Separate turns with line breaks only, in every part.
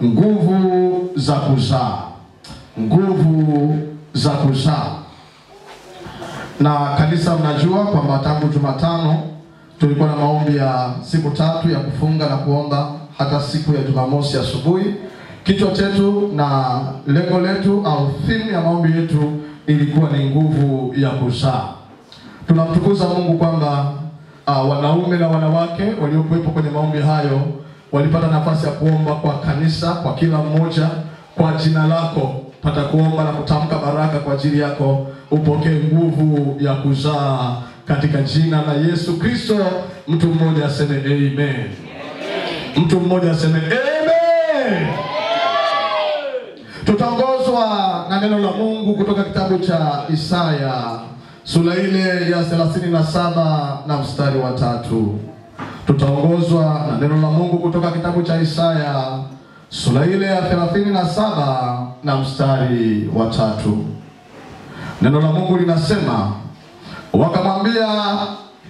nguvu za kuzaa. Nguvu za kuzaa. Na kanisa mnajua kwamba tangu Jumatano tulikuwa na maombi ya siku 3 ya kufunga na kuomba hata siku ya Jumamosi asubuhi. Kichwa chetu na lengo letu au theme ya maombi yetu ilikuwa ni nguvu ya kuzaa. Tunamtukuza Mungu kwamba wanaume na wanawake waliokuwepo kwenye maombi hayo walipata nafasi ya kuomba kwa kanisa, kwa kila mmoja, kwa jina lako. Pata kuomba na kutamka baraka kwa ajili yako, upokee nguvu ya kuzaa katika jina la Yesu Kristo. Mtu mmoja aseme amen. Mtu mmoja aseme amen. Tutaongozwa na neno la Mungu kutoka kitabu cha Isaya sura ile ya 37 na mstari wa 3. Tutaongozwa na neno la Mungu kutoka kitabu cha Isaya sura ile ya 37 na mstari wa 3. Neno la Mungu linasema, wakamwambia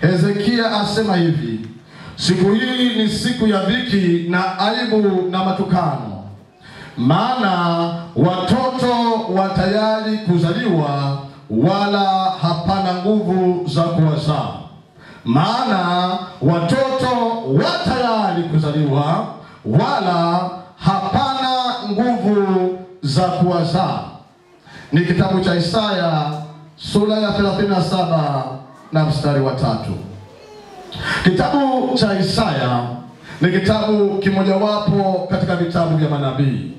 Hezekia asema hivi, siku hii ni siku ya dhiki na aibu na matukano, maana watoto wa tayari kuzaliwa wala hapana nguvu za kuwazaa. Maana watoto wa tayari kuzaliwa wala hapana nguvu za kuwazaa. Ni kitabu cha Isaya sura ya 37 na mstari wa 3. Kitabu cha Isaya ni kitabu kimojawapo katika vitabu vya manabii.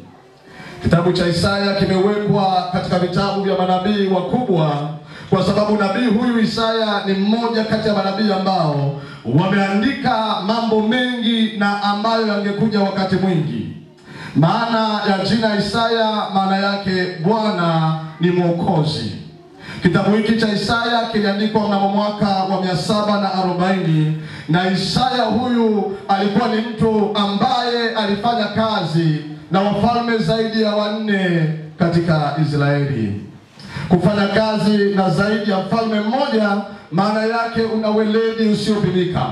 Kitabu cha Isaya kimewekwa katika vitabu vya manabii wakubwa kwa sababu nabii huyu Isaya ni mmoja kati ya manabii ambao wameandika mambo mengi na ambayo yangekuja wakati mwingi. Maana ya jina Isaya maana yake Bwana ni Mwokozi. Kitabu hiki cha Isaya kiliandikwa mnamo mwaka wa 740 na Isaya huyu alikuwa ni mtu ambaye alifanya kazi na wafalme zaidi ya 4 katika Israeli. Kufanya kazi na zaidi ya mfalme mmoja maana yake una weledi usiopimika.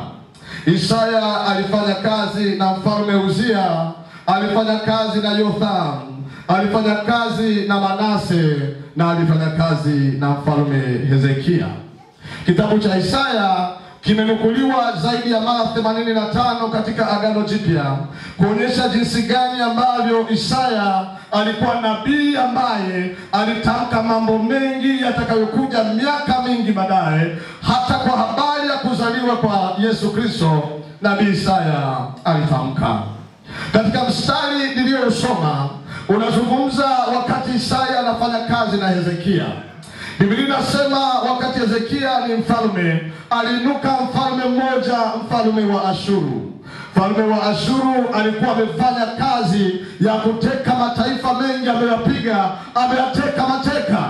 Isaya alifanya kazi na mfalme Uzia, alifanya kazi na Yotham, alifanya kazi na Manase, na alifanya kazi na mfalme Hezekia. Kitabu cha Isaya kimenukuliwa zaidi ya mara 85 katika Agano Jipya kuonyesha jinsi gani ambavyo Isaya alikuwa nabii ambaye alitamka mambo mengi yatakayokuja miaka mingi baadaye. Hata kwa habari ya kuzaliwa kwa Yesu Kristo nabii Isaya alitamka. Katika mstari niliyosoma unazungumza wakati Isaya anafanya kazi na Hezekia. Biblia inasema wakati Hezekia ni mfalme, aliinuka mfalme mmoja, mfalme wa Ashuru. Mfalme wa Ashuru alikuwa amefanya kazi ya kuteka mataifa mengi, ameyateka mateka.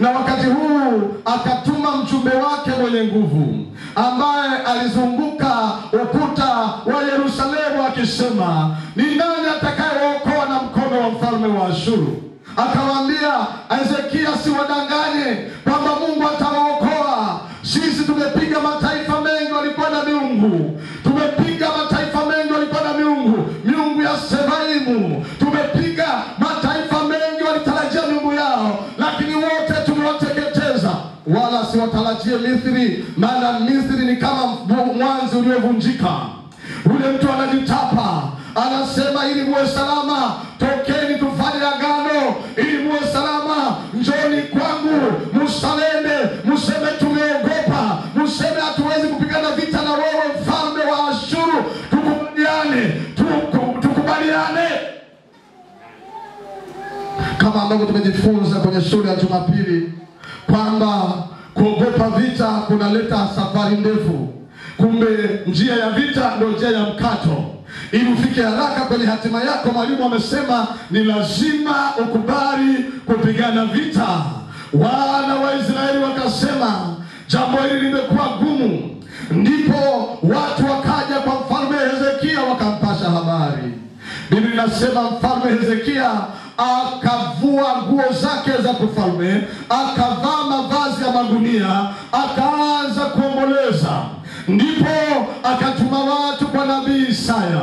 Na wakati huu akatuma mjumbe wake mwenye nguvu ambaye alizunguka ukuta wa Yerusalemu akisema, ni nani atakayeokoa na mkono wa mfalme wa Ashuru? Akawaambia Hezekia, si wadanganye kwamba Mungu atawaokoa. Sisi tumepiga mataifa mengi walikuwa na miungu. Tumepiga mataifa mengi walikuwa na miungu ya Sefaimu. Tumepiga mataifa mengi walitarajia miungu yao, lakini wote tumewateketeza. Wala siwatarajie Misri, maana Misri ni kama mwanzi uliovunjika. Ule mtu anajitapa, anasema ili muwe salama, tokeni tufanye agano, ili muwe salama, njoni kwangu, musalende, museme tumeogopa, museme hatuwezi kupigana vita na wewe mfalme wa Ashuru, tukubaliane. Kama ambavyo tumejifunza kwenye shule ya Jumapili kwamba kuogopa vita kunaleta safari ndefu. Kumbe njia ya vita ndio njia ya mkato. Ili ufike haraka kwenye hatima yako, mwalimu amesema ni lazima ukubali kupigana vita. Wana wa Israeli wakasema jambo hili limekuwa gumu. Ndipo watu wakaja kwa mfalme Hezekia wakampasha habari. Biblia inasema mfalme Hezekia akavua nguo zake za kifalme, akavaa mavazi ya magunia, akaanza kuomboleza. Ndipo akatuma watu kwa nabii Isaya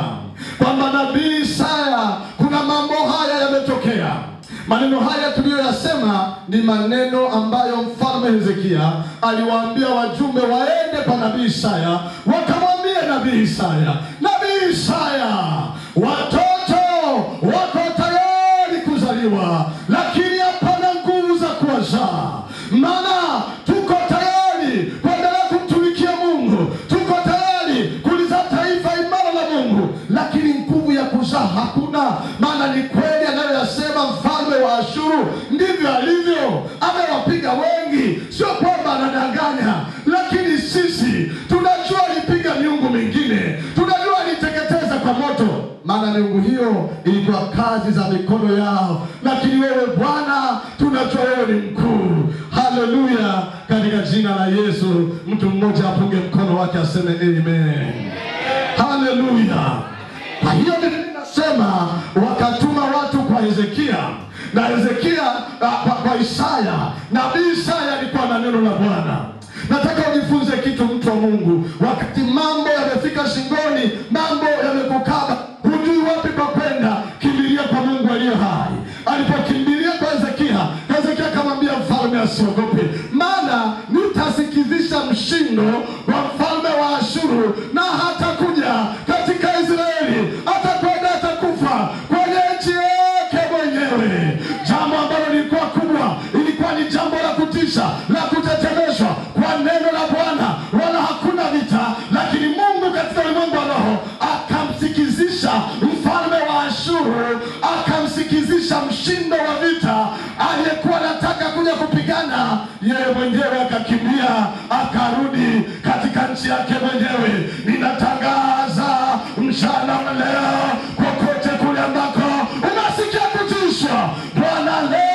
kwamba nabii Isaya, kuna mambo Maneno haya tuliyoyasema ni maneno ambayo mfalme Hezekia aliwaambia wajumbe waende kwa nabii Isaya, wakamwambia nabii Isaya, nabii Isaya, watoto wako tayari kuzaliwa, lakini hapana nguvu za kuwazaa. Maana tuko tayari kuendelea kumtumikia Mungu, tuko tayari kulizaa taifa imara la Mungu, lakini nguvu ya kuzaa hakuna. Maana ni kweli anayoyasema mfalme wa Ashuru, ndivyo alivyo. Amewapiga wengi, sio kwamba anadanganya, lakini sisi tunajua alipiga miungu mingine, tunajua aliteketeza kwa moto, maana miungu hiyo ilikuwa kazi za mikono yao. Lakini wewe Bwana, tunajua wewe ni mkuu. Haleluya, katika jina la Yesu. Mtu mmoja apunge mkono wake aseme amen. Haleluya. Kwa hiyo ninasema wakatuma watu kwa Hezekia, na Hezekia kwa Isaya. Nabii Isaya alikuwa na neno la Bwana. Nataka ujifunze kitu, mtu wa Mungu. Wakati mambo yamefika shingoni, mambo yamekukaba, hujui wapi pa kwenda, kimbilia kwa Mungu aliye hai. Alipokimbilia kwa Hezekia, Hezekia akamwambia mfalme asiogope, maana nitasikizisha mshindo wa mfalme wa Ashuru, na hatakuja katika Israeli, atakwenda atakufa kwenye nchi yake mwenyewe. Jambo ambalo lilikuwa kubwa, ilikuwa ni jambo la kutisha, la kutetemeshwa kwa neno la Bwana, wala hakuna vita. Lakini Mungu katika ulimwengu wa roho akamsikizisha mfalme wa Ashuru, akamsikizisha mshindo wa vita aliyekuwa anataka kuja kupigana. Yeye mwenyewe akakimbia, akarudi katika nchi yake mwenyewe. Ninatangaza mchana wa leo, kokote kule ambako unasikia kutishwa, Bwana leo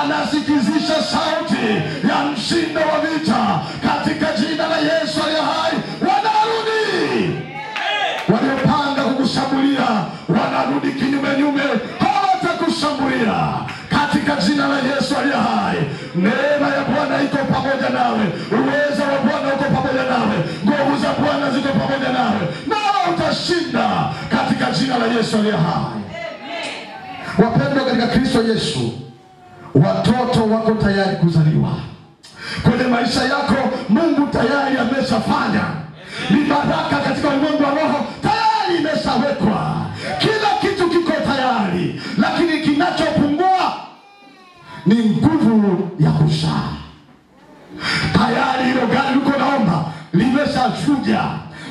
anasikizisha sauti ya mshindo wa vita katika jina la Yesu aliye hai. Wanarudi, waliopanga kukushambulia wanarudi kinyume nyume, hawatakushambulia katika jina la Yesu aliye hai. Neema ya Bwana iko pamoja nawe, uwezo wa Bwana uko pamoja nawe, nguvu za Bwana ziko pamoja nawe, na utashinda katika jina la Yesu aliye hai. Wapendwa katika Kristo Yesu, watoto wako tayari kuzaliwa kwenye maisha yako. Mungu tayari ameshafanya. Ni baraka katika ulimwengu wa roho tayari imeshawekwa. Kila kitu kiko tayari, lakini kinachopungua ni nguvu ya kuzaa. Tayari hilo gari uko naomba limeshakuja.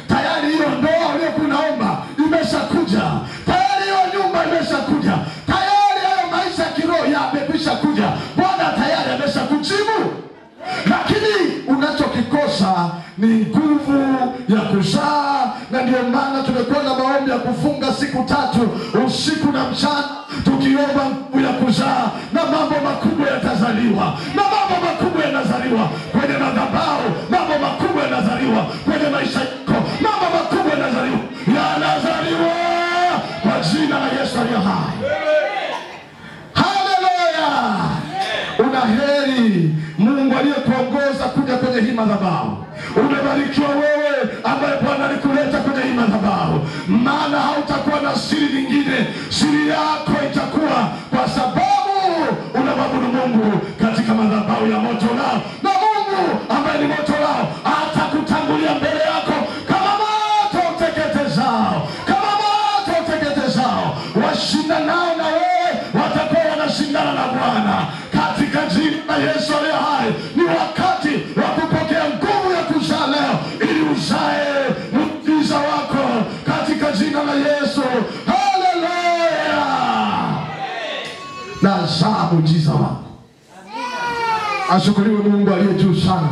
Tayari hiyo ndoa uliyokuwa unaomba imeshakuja. Tayari hiyo nyumba imeshakuja. Tayari hayo maisha kiroho yamekwisha kuja. Bwana tayari ameshakujibu. Lakini unachokikosa ni nguvu ya kuzaa. Na ndio maana tumekuwa na maombi ya kufunga siku 3 usiku na mchana, tukiomba nguvu ya kuzaa, na mambo makubwa yatazaliwa. Na mambo makubwa yanazaliwa kwenye madhabahu, mambo makubwa yanazaliwa kwenye maisha yako, mambo makubwa yanazaliwa kwa jina la Yesu aliye hai. Haleluya. Unaheri Mungu aliyekuongoza kuja kwenye hii madhabahu. Umebarikiwa wewe ambaye Bwana alikuleta kwenye hii madhabahu, maana hautakuwa na siri nyingine. Siri yako itakuwa kwa sababu unamwabudu Mungu katika madhabahu ya moto lao, na Mungu ambaye ni moto lao atakutangulia mbele yako kama moto uteketezao, kama moto uteketezao. Washinda nao na wewe watakuwa wanashindana na Bwana katika jina la Yesu aliye hai. Ni wakati wa kupokea nguvu ya kuzaa leo, ili uzae muujiza wako katika jina la Yesu. Haleluya. Na zaa muujiza wako. Ashukuriwe Mungu aliye juu sana,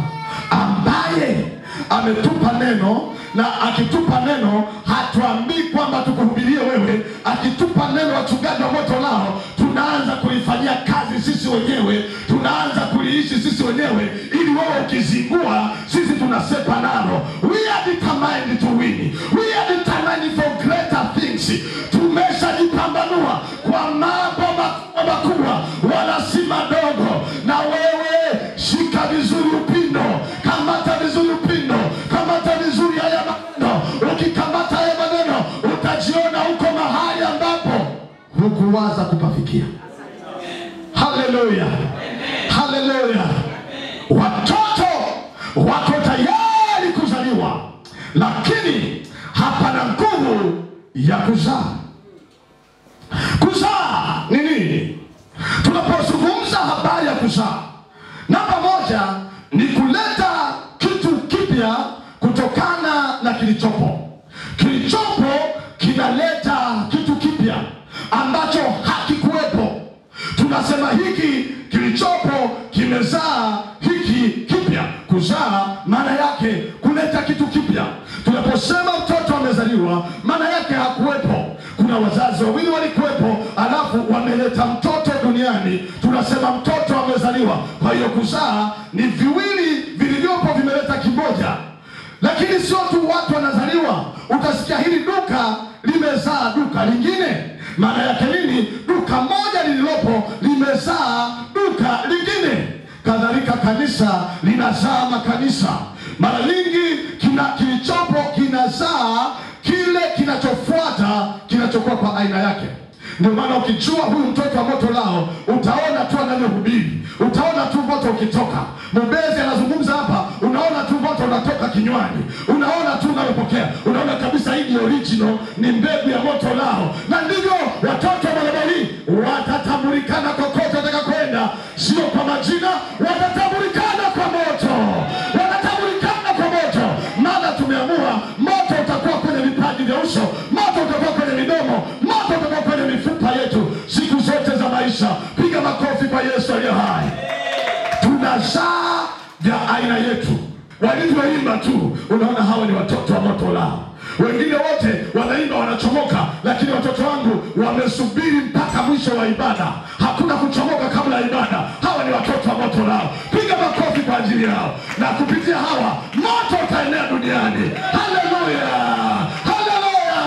ambaye ametupa neno. Na akitupa neno, hatuambii kwamba tukuhubirie wewe. Akitupa neno, wachungaji wa moto lao, tunaanza kulifanyia kazi sisi wenyewe, tunaanza kuliishi sisi wenyewe, ili wewe ukizingua, sisi tunasepa nalo. We are determined to win. We are determined for greater things. Tumeshajipambanua kwa mambo makubwa, wala si madogo. Na wewe shika vizuri upindo, kamata vizuri upindo, kamata vizuri haya maneno. Ukikamata haya maneno, utajiona uko mahali ambapo hukuwaza kupafikia. Haleluya. Haleluya. Watoto wako tayari kuzaliwa, lakini hapana nguvu ya kuzaa. Kuzaa ni nini? Tunapozungumza habari ya kuzaa, namba moja ni kuleta kitu kipya kutokana na kilichopo. Kilichopo kinaleta kitu kipya ambacho hakikuwepo. Tunasema hiki kilichopo kimezaa hiki kipya. Kuzaa maana yake kuleta kitu kipya. Tunaposema mtoto amezaliwa, maana yake hakuwepo. Kuna wazazi wawili walikuwepo, alafu wameleta mtoto duniani, tunasema mtoto amezaliwa. Kwa hiyo kuzaa ni viwili vilivyopo vimeleta kimoja. Lakini sio tu watu wanazaliwa, utasikia hili duka limezaa duka lingine. Maana yake nini? Duka moja lililopo limezaa duka lingine. Kadhalika kanisa linazaa makanisa. Mara nyingi kilichopo kinazaa kile kinachofuata kinachokuwa kwa aina yake. Ndio maana ukijua huyu mtoto wa moto lao, utaona tu anavyohubiri, utaona tu moto ukitoka. Mbezi anazungumza hapa, unaona tu moto unatoka kinywani, unaona tu unapokea, unaona kabisa hii original ni mbegu ya moto lao. Na ndivyo watoto wa madhabahuni watatambulikana kokote watakakwenda, sio kwa majina, watatambulikana kwa moto. Watatambulikana kwa moto. Maana tumeamua moto utakuwa kwenye vipaji vya uso, moto utakuwa kwenye midomo, moto utakuwa kwenye mifupa yetu siku zote za maisha. Piga makofi kwa Yesu aliye hai. Tunazaa vya aina yetu. Walivyoimba tu, unaona hawa ni watoto wa moto lao. Wengine wote wanaimba wanachomoka, lakini watoto wangu wamesubiri mpaka mwisho wa ibada. Hakuna kuchomoka kabla ya ibada. Hawa ni watoto wa moto lao. Piga makofi kwa ajili yao. Na kupitia hawa moto utaenea duniani. Haleluya. Haleluya.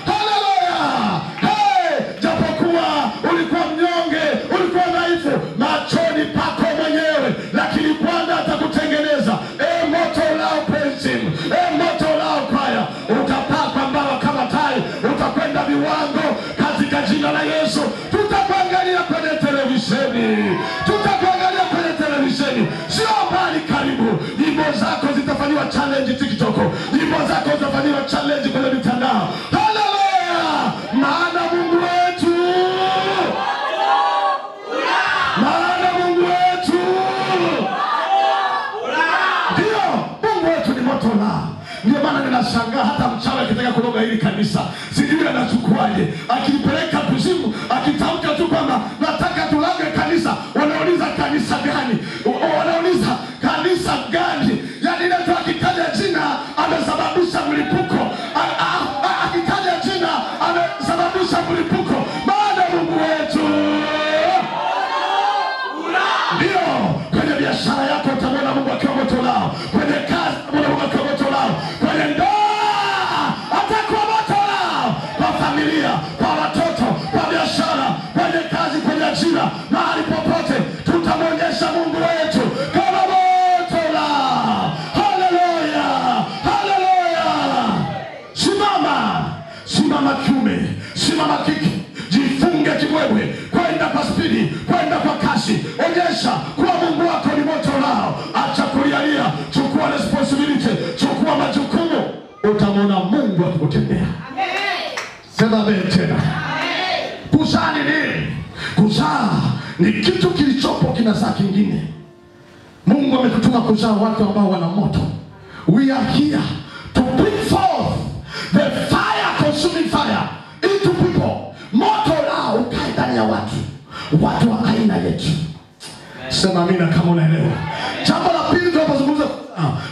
Haleluya. Hey, japokuwa ulikuwa mnyonge, ulikuwa dhaifu machoni pako mwenyewe, lakini Bwana atakutengeneza. Moto lao pensim, moto lao kwaya, utapakwa mbawa kama tai, utakwenda viwango katika jina la Yesu. Tutakuangalia kwenye televisheni, tutakuangalia kwenye televisheni, sio mbali karibu. Nyimbo zako zitafanywa challenge TikTok, nyimbo zako zitafanywa challenge kwenye mitandao. Haleluya. Maana Mungu wetu, maana Mungu wetu, ndio Mungu wetu ni moto lao. Ndio maana ninashangaa hata mchawi akitaka kuloga hili kanisa, sijui anachukuaje. Akipeleka kuzimu, akitamka tu kwamba nataka tulage kanisa, wanauliza kanisa gani? Wanauliza kanisa gani? Yaani ile tu akitaja jina amesababisha mlipuko. Akitaja jina amesababisha mlipuko. Maana Mungu wetu ndio. Kwenye biashara yako utamwona Mungu akiwa moto lao. Kwenye kazi utamwona Mungu akiwa moto lao. Kwenye ndoa atakuwa moto lao. Kwa familia, kwa watoto, kwa biashara, kwenye kazi, kwenye ajira, mahali popote tutamwonyesha Mungu wetu kama moto lao. Haleluya. Haleluya. Simama. Simama kiume, simama kiki, jifunge kibwebwe, kwenda kwa spidi, kwenda kwa kasi. Onyesha kuwa Mungu wako ni moto lao. Acha kulialia, chukua responsibility, chukua majukumu. Utamwona Mungu akikutendea. Amen. Sema amen tena. Amen. Kuzaa ni nini? Kuzaa ni kitu kilichopo kinazaa kingine. Mungu ametutuma kuzaa watu ambao wana moto. We are here to bring forth the fire, consuming fire into people. Moto lao ukae ndani ya watu, watu wa aina yetu. Sema amina kama unaelewa. Jambo la pili tunapozungumza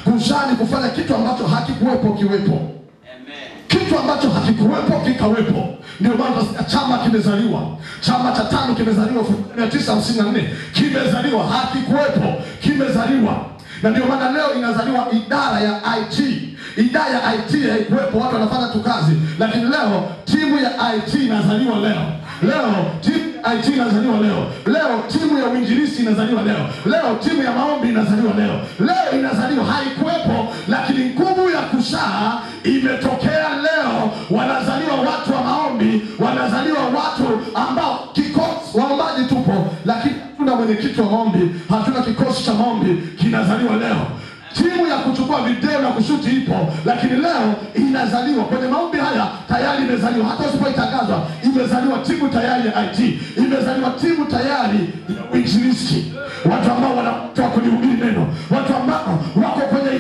kuzaa ni kufanya kitu ambacho hakikuwepo kiwepo. Amen. Kitu ambacho hakikuwepo kikawepo. Ndio maana chama kimezaliwa. Chama cha TANU kimezaliwa 1954. Kimezaliwa, hakikuwepo, kimezaliwa. Na ndio maana leo inazaliwa idara ya IT. Idara ya IT haikuwepo, watu wanafanya tu kazi, lakini leo timu ya IT inazaliwa leo. Leo timu IT inazaliwa leo. Leo timu ya uinjilisti inazaliwa leo. Leo timu ya maombi inazaliwa leo. Leo inazaliwa, haikuwepo, lakini nguvu ya kuzaa imetokea leo. Wanazaliwa watu wa maombi, wanazaliwa watu ambao kikosi waombaji tupo, lakini tuna mwenyekiti wa maombi, hatuna kikosi cha maombi, kinazaliwa leo. Timu ya kuchukua video na kushuti ipo, lakini leo inazaliwa kwenye maombi haya. Tayari imezaliwa, hata usipoitangazwa imezaliwa timu tayari ya IT, imezaliwa timu tayari ya uinjilisti, watu ambao wanatoa kulihubiri neno, watu ambao wako kwenye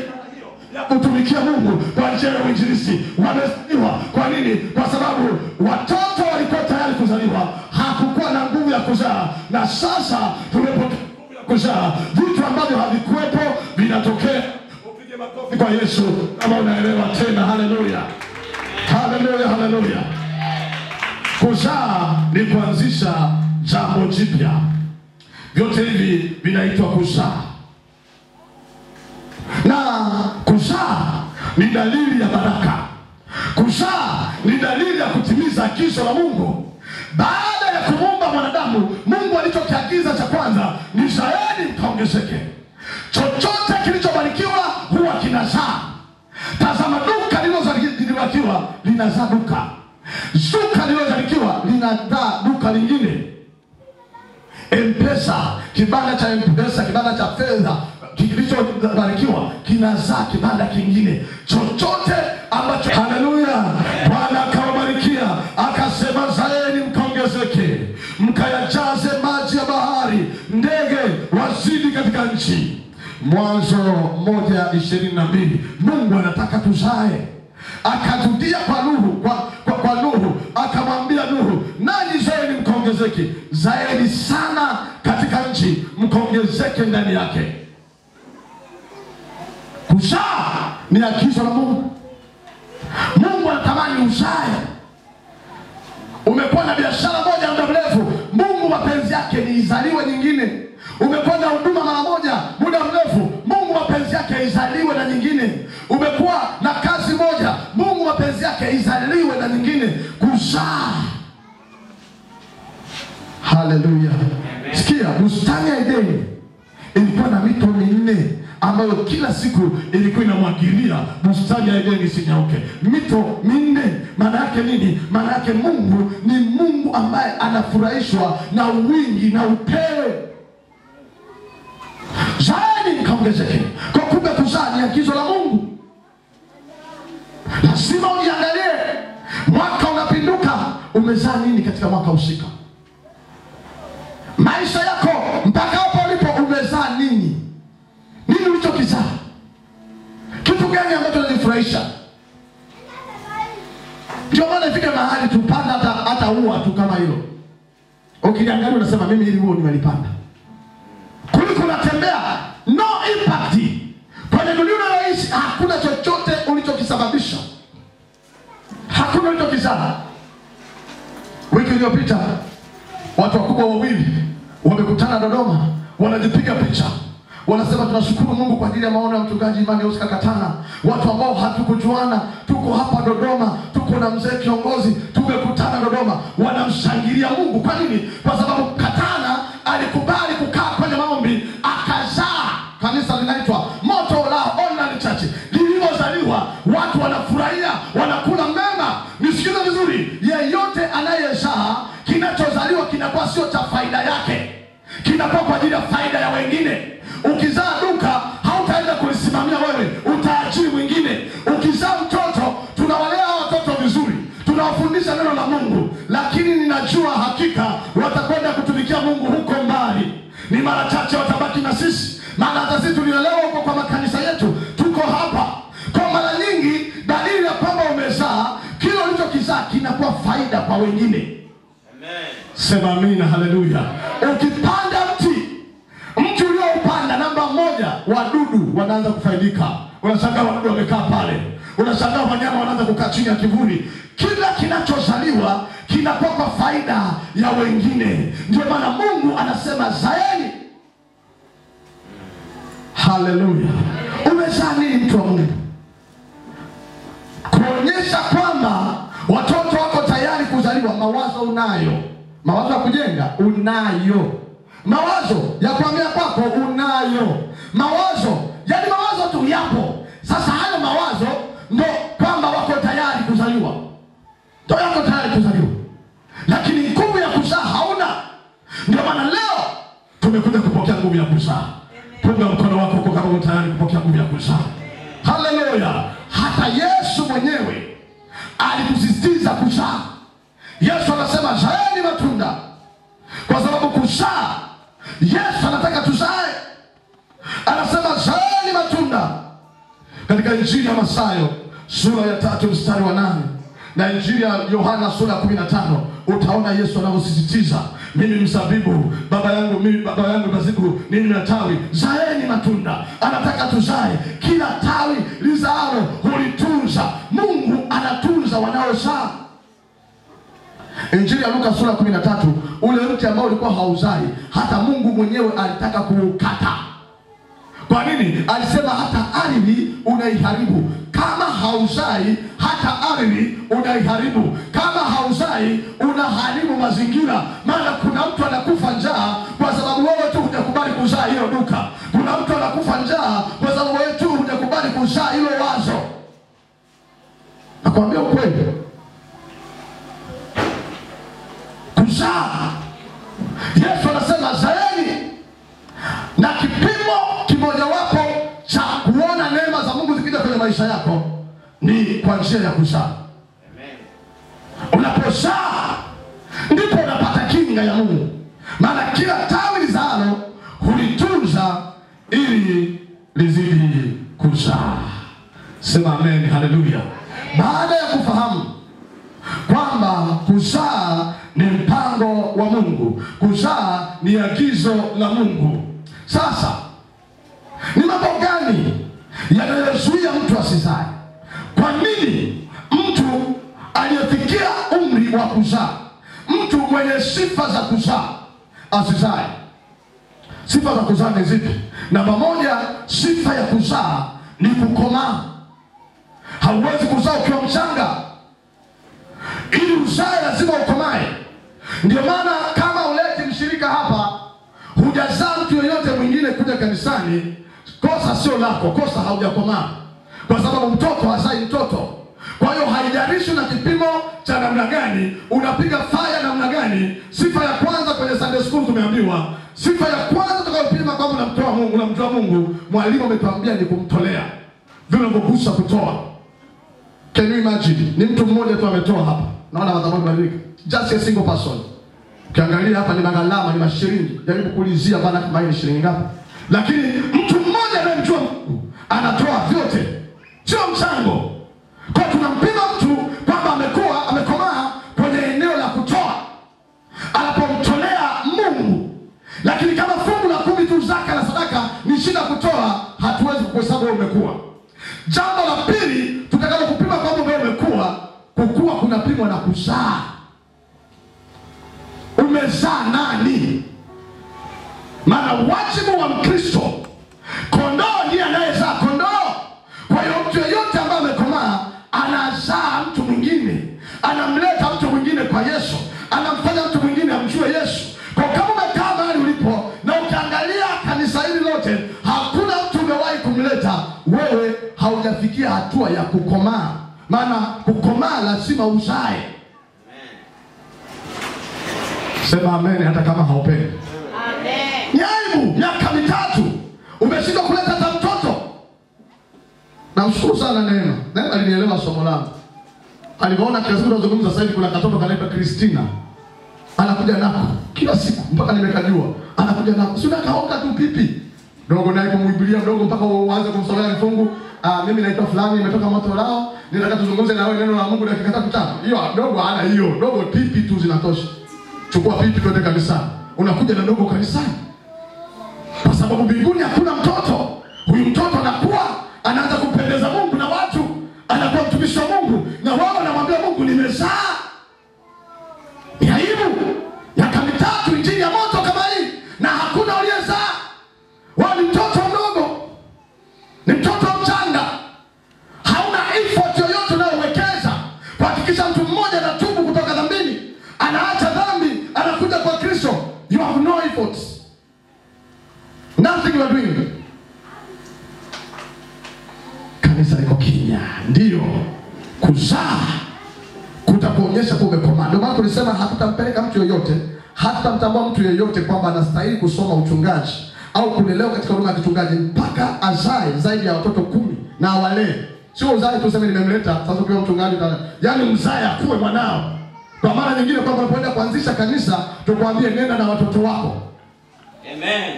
ya kutumikia Mungu kwa njia ya uinjilisti wamezaliwa. Kwa nini? Kwa sababu watoto walikuwa tayari kuzaliwa, hakukuwa na nguvu ya kuzaa, na sasa tumepokea nguvu ya kuzaa. Vitu ambavyo havikuwepo vinatokea. Upige makofi kwa Yesu kama unaelewa tena. Haleluya, haleluya, haleluya. Kuzaa ni kuanzisha jambo jipya. Vyote hivi vinaitwa kuzaa. Na kuzaa ni dalili ya baraka. Kuzaa ni dalili ya kutimiza agizo la Mungu. Baada ya kumuumba mwanadamu, Mungu alichokiagiza cha kwanza ni zaeni mkaongezeke. Chochote kilichobarikiwa huwa kinazaa. Tazama, duka lililobarikiwa linazaa duka. Duka lililobarikiwa linazaa duka lingine. M-Pesa, kibanda cha M-Pesa, kibanda cha fedha kilichobarikiwa kinazaa kibanda kingine. Chochote ambacho, haleluya, Bwana akawabarikia akasema zaeni mkaongezeke, mkayajaze maji ya bahari, ndege wazidi katika nchi. Mwanzo 1:22. Mungu anataka tuzae. Akatudia kwa Nuhu, kwa Nuhu akamwambia Nuhu, nanyi zaeni mkaongezeke. Zaeni sana katika nchi, mkaongezeke ndani yake. Kuzaa ni agizo la Mungu. Mungu anatamani uzae. Umekuwa na biashara moja muda mrefu, Mungu mapenzi yake ni izaliwe nyingine. Umekuwa na huduma mara moja muda mrefu, Mungu mapenzi yake izaliwe na nyingine. Umekuwa na kazi moja, Mungu mapenzi yake izaliwe na nyingine. Kuzaa. Haleluya. Sikia, bustani ya Edeni ilikuwa na mito 4 ambayo kila siku ilikuwa inamwagilia bustani ya Edeni isinyauke. Mito 4, maana yake nini? Maana yake Mungu ni Mungu ambaye anafurahishwa na wingi na upele. Zaeni mkaongezeke. Kwa kumbe kuzaa ni agizo la Mungu. Lazima ujiangalie, mwaka unapinduka, umezaa nini katika mwaka husika? Maisha yako mpaka hapo ulipo umezaa nini? Nini ulichokizaa? Kitu gani ambacho kinafurahisha? Ndio maana ifike mahali tupanda hata ua tu kama hilo. Ukiangalia unasema mimi hili ua nimelipanda. Kuliko unatembea no impact. Kwenye dunia unayoishi hakuna chochote ulichokisababisha. Hakuna ulichokizaa. Wiki iliyopita watu wakubwa wawili wamekutana Dodoma, wanajipiga picha. Wanasema tunashukuru Mungu kwa ajili ya maono ya mchungaji Imani Oscar Katana. Watu ambao hatukujuana, tuko hapa Dodoma, tuko na mzee kiongozi, tumekutana Dodoma. Wanamshangilia Mungu. Kwa nini? Kwa sababu Katana alikubali kukaa kwenye maombi, akazaa. Kanisa linaitwa Moto la Online Church. Lililozaliwa, watu wanafurahia, wanakula mema. Nisikize vizuri, yeyote anayezaa, kinachozaliwa kinakuwa sio cha faida yake, kinakuwa kwa ajili ya faida ya wengine. Ukizaa duka, hautaenda kulisimamia wewe, utaajiri mwingine. Ukizaa mtoto, tunawalea watoto vizuri, tunawafundisha neno la Mungu, lakini ninajua hakika watakwenda kutumikia Mungu huko mbali. Ni mara chache watabaki na sisi, maana hata sisi tulilelewa huko kwa makanisa yetu, tuko hapa. Kwa mara nyingi dalili ya kwamba umezaa, kile ulichokizaa kinakuwa faida kwa wengine. Amen. Sema amina, haleluya. Ukipanda mti ulioupanda, namba 1, wadudu wanaanza kufaidika. Unashangaa wadudu wamekaa pale. Unashangaa wanyama wanaanza kukaa chini ya kivuli. Kila kinachozaliwa kinakuwa kwa faida ya wengine. Ndio maana Mungu anasema zaeni. Haleluya. Umezaa nini mtu wa Mungu? Kuonyesha kwamba watoto wako tayari kuzaliwa. Mawazo unayo. Mawazo ya kujenga unayo. Mawazo ya kuambia kwako unayo. Mawazo, yani mawazo tu yapo. Sasa hayo mawazo ndo kwamba wako tayari kuzaliwa. Ndio yako tayari kuzaliwa. Lakini nguvu ya kuzaa hauna. Ndio maana leo tumekuja kupokea nguvu ya kuzaa. Punga mkono wako kwa kama tayari kupokea nguvu ya kuzaa. Haleluya. Hata Yesu mwenyewe alitusisitiza kuzaa. Yesu anasema zaeni matunda, kwa sababu kuzaa, Yesu anataka tuzae. Anasema zaeni matunda. Katika Injili ya Mathayo sura ya 3 mstari wa 8 na Injili ya Yohana sura ya 15 utaona Yesu anavyosisitiza, mimi mzabibu, baba yangu mzabibu, ninyi matawi, zaeni matunda. Anataka tuzae. Kila tawi lizaalo hulitunza. Mungu anatunza wanaozaa. Injili ya Luka sura ya 13, ule mti ambao ulikuwa hauzai, hata Mungu mwenyewe alitaka kuukata. Kwa nini? Alisema hata ardhi unaiharibu. Kama hauzai, hata ardhi unaiharibu. Kama hauzai, unaharibu mazingira. Maana kuna mtu anakufa njaa kwa sababu wewe tu hujakubali kuzaa hilo duka. Kuna mtu anakufa njaa kwa sababu wewe tu hujakubali kuzaa hilo wazo. Nakwambia ukweli, kuzaa, Yesu anasema zaeni. Na kipimo kimojawapo cha kuona neema za Mungu zikija kwenye maisha yako ni kwa njia ya kuzaa. Unapozaa ndipo unapata kinga ya Mungu. Maana kila tawi lizaalo hulitunza ili lizidi kuzaa. Sema amen, haleluya. Baada ya kufahamu kwamba kuzaa ni mpango wa Mungu, kuzaa ni agizo la Mungu, sasa ni mambo gani yanayozuia mtu asizae? Kwa nini mtu aliyefikia umri wa kuzaa, mtu mwenye sifa za kuzaa, asizae? Sifa za kuzaa ni zipi? Namba moja, sifa ya kuzaa ni kukomaa. Hauwezi kuzaa ukiwa mchanga. Ili uzae lazima ukomae. Ndio maana kama uleti mshirika hapa, hujazaa mtu yoyote mwingine kuja kanisani, kosa sio lako, kosa haujakomaa. Kwa sababu mtoto hazai mtoto. Kwa hiyo haijalishi na kipimo cha namna gani, unapiga faya namna gani. Sifa ya kwanza kwenye Sunday school tumeambiwa, sifa ya kwanza tutakayopima kama unamtoa Mungu, unamtoa Mungu, mwalimu ametuambia ni kumtolea. Vile unavyogusa kutoa. Can you imagine? Ni mtu mmoja tu ametoa hapa. Naona madhabahu badilika. Just a single person. Ukiangalia hapa ni magalama, ni mashilingi. Jaribu kuulizia bana kama ni shilingi ngapi. Lakini mtu mmoja anayemjua Mungu anatoa vyote. Sio mchango. Kwa tunampima mtu kwamba amekomaa kwenye eneo la kutoa. Anapomtolea Mungu. Lakini kama fungu la 10 tu, zaka na sadaka ni shida kutoa, hatuwezi kuhesabu wewe umekuwa. Jambo la pili tutakalo kupima kwamba wewe umekuwa, kukua kunapimwa na kuzaa. Umezaa nani? Maana wajibu wa Mkristo, kondoo ndiye anayezaa kondoo. Kwa hiyo mtu yeyote ambaye amekomaa anazaa mtu mwingine, anamleta mtu mwingine kwa Yesu, anamfanya mtu mwingine amjue Yesu. Kwa kama umekaa mahali ulipo na ukiangalia kanisa hili lote, hakuna mtu umewahi kumleta, wewe haujafikia hatua ya kukomaa. Maana kukomaa lazima uzae. Sema amen hata kama haupendi. Amen. Nyaibu miaka 3 umeshindwa kuleta hata mtoto. Namshukuru sana Neema. Neema alinielewa somo langu. Alipoona kiasi tunazungumza sasa hivi kuna katoto kanaitwa Christina. Anakuja nako kila siku mpaka nimekajua. Anakuja nako. Si unakaoka tu pipi. Dogo naye kumwibilia mdogo mpaka uanze kumsomea vifungu. Mimi naitwa fulani, nimetoka moto lao, ninataka tuzungumze na wewe neno la Mungu dakika 3. Hiyo dogo hana hiyo. Dogo pipi tu zinatosha. Chukua pipi twende kanisani. Unakuja na dogo kanisani. Kwa sababu mbinguni hakuna mtoto. Huyu mtoto anakuwa anaanza kumpendeza Mungu na watu, anakuwa mtumishi wa Mungu, na wao wanamwambia Mungu nimezaa. Ni aibu. Miaka 3 injili ya moto kama hii na hakuna aliyezaa. Wao ni mtoto mdogo. Ni mtoto mchanga. Hauna effort yoyote unayowekeza kuhakikisha mtu mmoja anatubu kutoka dhambini, anaacha dhambi, anakuja kwa Kristo. You have no effort. Nothing you are doing. Kanisa liko kimya. Ndio kuzaa kutakuonyesha kuwa umekomaa. Ndio maana tulisema hatutampeleka mtu yoyote hata mtambua mtu yeyote kwamba anastahili kusoma uchungaji au kulelewa katika huduma ya kichungaji mpaka azae zaidi ya watoto 10 na awalee. Sio uzae tu sema nimemleta sasa kwa mchungaji, yaani mzae akue mwanao. Kwa maana nyingine kwamba unapoenda kuanzisha kanisa tukwambie nenda na watoto wako.
Amen.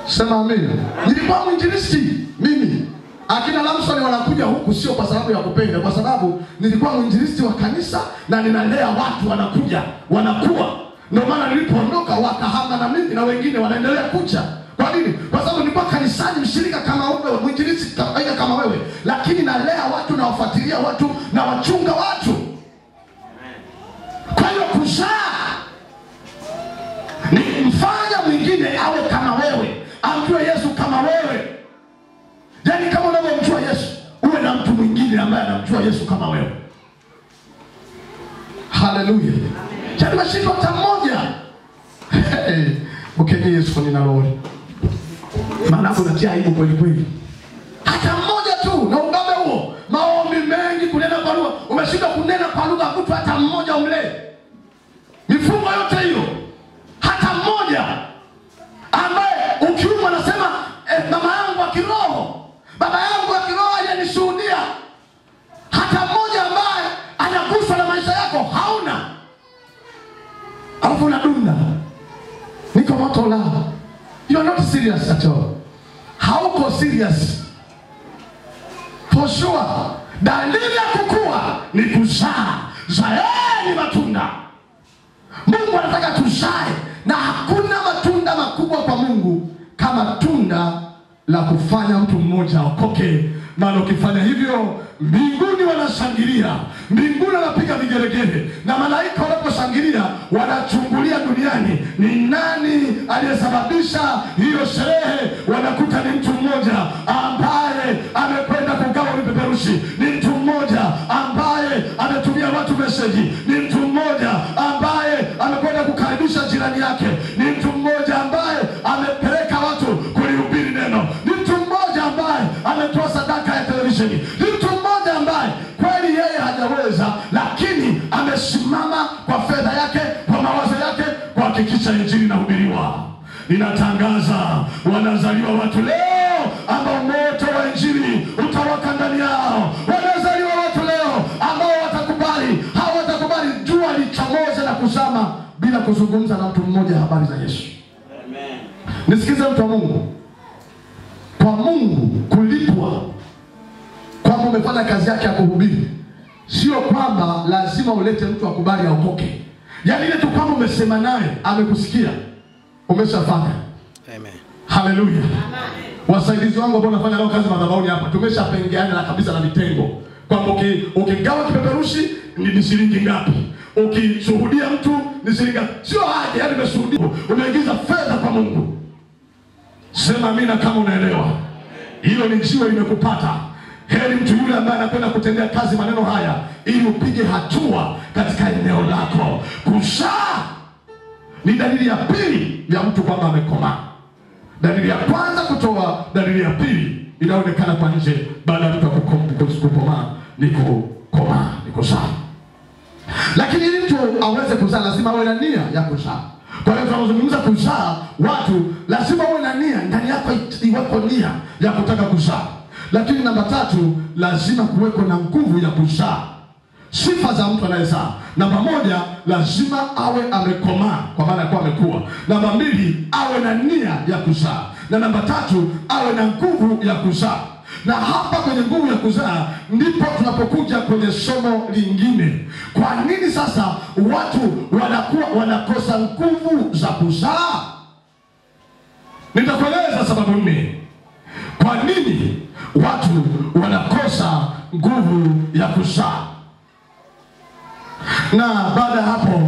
Sema amen. Nilikuwa mwinjilisti mimi. Akina Lamson wanakuja huku sio kwa sababu ya kupenda, kwa sababu nilikuwa mwinjilisti wa kanisa na ninalea watu wanakuja, wanakuwa. Ndio maana nilipoondoka wakahama na mimi na wengine wanaendelea kuja. Kwa nini? Kwa sababu nilikuwa kanisani mshirika kama wewe, mwinjilisti kama wewe, lakini nalea watu na wafuatilia watu na wachunga watu. Kwa hiyo kuzaa ni mfanya mwingine awe kama wewe, amjue Yesu kama wewe. Yaani kama unavyomjua Yesu, uwe na mtu mwingine ambaye anamjua Yesu kama wewe. Haleluya. Yaani mashindwa hata mmoja. Ukeni Yesu ni na roho. Maana hapo unatia aibu kweli kweli. Hata mmoja tu na ubabe huo. Maombi mengi kunena kwa lugha. Umeshinda kunena kwa lugha mtu hata mmoja umlee. Mifungo yote hiyo. Hata mmoja ambaye ukiumwa anasema mama yangu wa kiroho, baba yangu wa kiroho aliyenishuhudia. Hata mmoja ambaye anaguswa na maisha yako hauna. Alafu unadunda. Niko moto la. You are not serious at all. Hauko serious. For sure. Dalili ya kukua ni kuzaa. Zaeni matunda. Mungu anataka tuzae, na hakuna matunda makubwa kwa Mungu kama tunda la kufanya mtu mmoja aokoke. Maana ukifanya hivyo mbinguni wanashangilia, mbinguni wanapiga vigeregere, na malaika wanaposhangilia wanachungulia duniani ni nani aliyesababisha hiyo sherehe. Wanakuta ni mtu mmoja ambaye amekwenda kugawa vipeperushi, ni mtu mmoja ambaye ametumia watu meseji, ni mtu mmoja ambaye amekwenda kukaribisha jirani yake, ni mtu mmoja ambaye amepeleka watu kulihubiri neno, ni mtu mmoja ambaye ametoa sadaka ya televisheni, ni mtu mmoja ambaye kweli yeye hajaweza, lakini amesimama kwa fedha yake, kwa mawazo yake, kuhakikisha injili inahubiriwa. Ninatangaza wanazaliwa watu leo ambao moto wa injili utawaka ndani yao. Wanazaliwa watu leo ambao watakubali, hawatakubali jua lichomoze na kuzama bila kuzungumza na mtu mmoja habari za Yesu.
Amen.
Nisikize mtu wa Mungu. Kwa Mungu kulipwa kwamba umefanya kazi yake ya kuhubiri, sio kwamba lazima ulete mtu akubali aokoke. Yaani ile tu kwamba umesema naye amekusikia, umeshafanya. Amen. Haleluya. Amen. Wasaidizi wangu ambao nafanya nao kazi madhabahuni hapa, tumeshapengeana na kabisa na vitengo. Kwamba ukigawa kipeperushi ni shilingi ngapi? Ukishuhudia mtu ni shilingi ngapi? Sio haja, yaani umeshuhudia, umeingiza fedha kwa Mungu. Sema amina kama unaelewa. Hilo ni jiwe limekupata. Heri mtu yule ambaye anakwenda kutendea kazi maneno haya ili upige hatua katika eneo lako. Kuzaa ni dalili ya pili ya mtu kwamba amekomaa. Dalili ya kwanza kutoa, dalili ya pili inaonekana kwa nje baada ya mtu kukomaa ni kukomaa, ni kuzaa. Lakini ili mtu aweze kuzaa lazima awe na nia ya kuzaa. Kwa hiyo tunazungumza kuzaa, watu lazima uwe na nia, ndani yako iwepo nia ya kutaka kuzaa. Lakini namba 3, lazima kuweko na nguvu ya kuzaa. Sifa za mtu anayezaa: namba 1, lazima awe amekomaa, kwa maana kwa amekuwa. Namba 2, awe na nia ya kuzaa. Na namba 3, awe na nguvu ya kuzaa. Na hapa kwenye nguvu ya kuzaa ndipo tunapokuja kwenye somo lingine. Kwa nini sasa watu wanakosa nguvu za kuzaa? Nitakueleza sababu 4. Kwa nini watu wanakosa nguvu ya kuzaa? Na baada ya hapo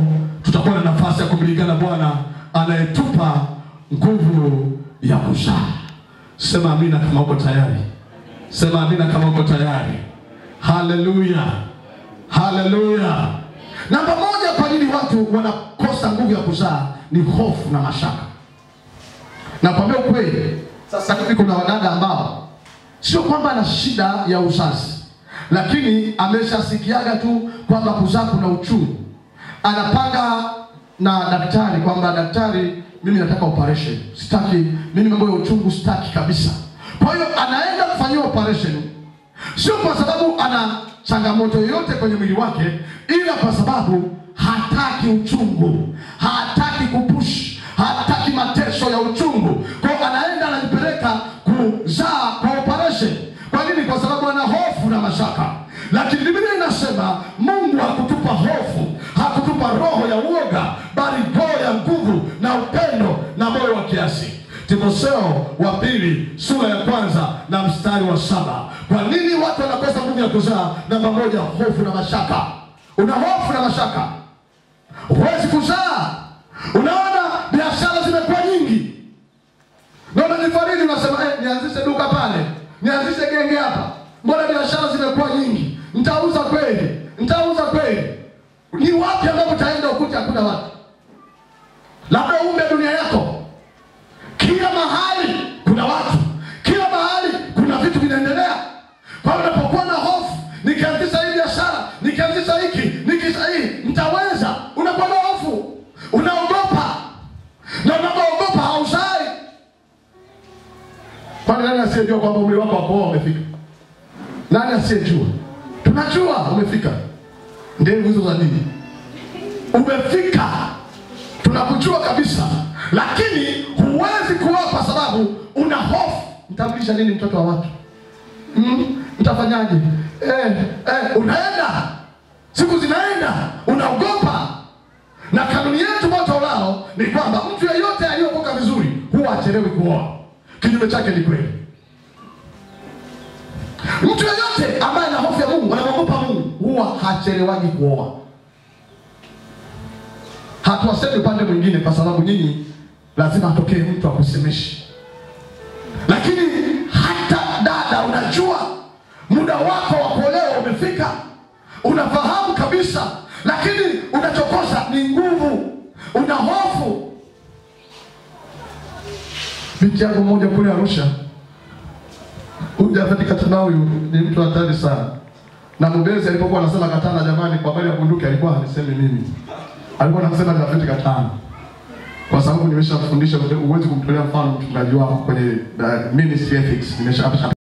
tutakuwa na nafasi ya kumlingana Bwana anayetupa nguvu ya kuzaa. Sema amina kama uko tayari. Sema amina kama uko tayari. Haleluya. Haleluya. Namba 1 kwa nini watu wanakosa nguvu ya kuzaa ni hofu na mashaka. Na kwambia ukweli, sasa hivi kuna wadada ambao sio kwamba ana shida ya uzazi, lakini ameshasikiaga tu kwamba kuzaa kuna uchungu. Anapanga na daktari kwamba daktari, mimi nataka operation, sitaki mimi mambo ya uchungu, sitaki kabisa. Kwa hiyo anaenda kufanyiwa operation, sio kwa sababu ana changamoto yoyote kwenye mwili wake, ila kwa sababu hataki uchungu, hataki kupush, hataki mateso ya uchungu. Kwa hiyo anaenda anajipeleka kuzaa kwa operation. Kwa nini? Kwa sababu ana hofu na mashaka. Lakini Biblia inasema Mungu hakutupa hofu, hakutupa roho ya uoga, bali roho ya nguvu na upendo na moyo wa kiasi. Timotheo wa pili sura ya 1 na mstari wa 7. Kwa nini watu wanakosa nguvu ya kuzaa? Namba 1, hofu na mashaka. Una hofu na mashaka, huwezi kuzaa. Unaona biashara zimekuwa nyingi, na unajifariji, unasema nianzishe duka pale, nianzishe genge hapa, mbona biashara zimekuwa nyingi, nitauza kweli, nitauza kweli. Ni wapi ambapo utaenda ukute hakuna watu? Labda umbe dunia yako, kila mahali kuna watu, kila mahali kuna vitu vinaendelea. Kwa hiyo unapokuwa na hofu, nikianzisha hii biashara, nikianzisha hiki, nikisha hii, nitaweza. Unakuwa na hofu, unaogopa, na unaogopa hauzai. Kwa nani asiyejua kwamba umri wako wa kuoa umefika? Nani asiyejua? Tunajua umefika. Ndevu hizo za nini? Umefika. Tunakujua kabisa. Lakini huwezi kuoa kwa sababu una hofu. Nitamlisha nini mtoto wa watu? Mtafanyaje? Unaenda. Siku zinaenda, unaogopa. Na kanuni yetu moto lao ni kwamba mtu yeyote aliyokoka vizuri huwa achelewi kuoa. Kinyume chake ni kweli. Mtu yeyote ambaye ana hofu ya Mungu, anaogopa Mungu, huwa hachelewaji kuoa. Hatuwasemi upande mwingine kwa sababu nyinyi lazima atokee mtu akusemeshi. Lakini hata dada, unajua muda wako wa kuolewa umefika. Unafahamu kabisa, lakini unachokosa ni nguvu. Una hofu. Binti yangu mmoja kule Arusha, Jafeti Katana, huyu ni mtu hatari sana. Na mbezi alipokuwa anasema Katana, jamani, kwa habari ya bunduki alikuwa hanisemi mimi. Alikuwa anasema Jafeti Katana. Kwa sababu nimeshafundisha, huwezi kumtolea mfano mchungaji wako kwenye ministry ethics. Nimeshapata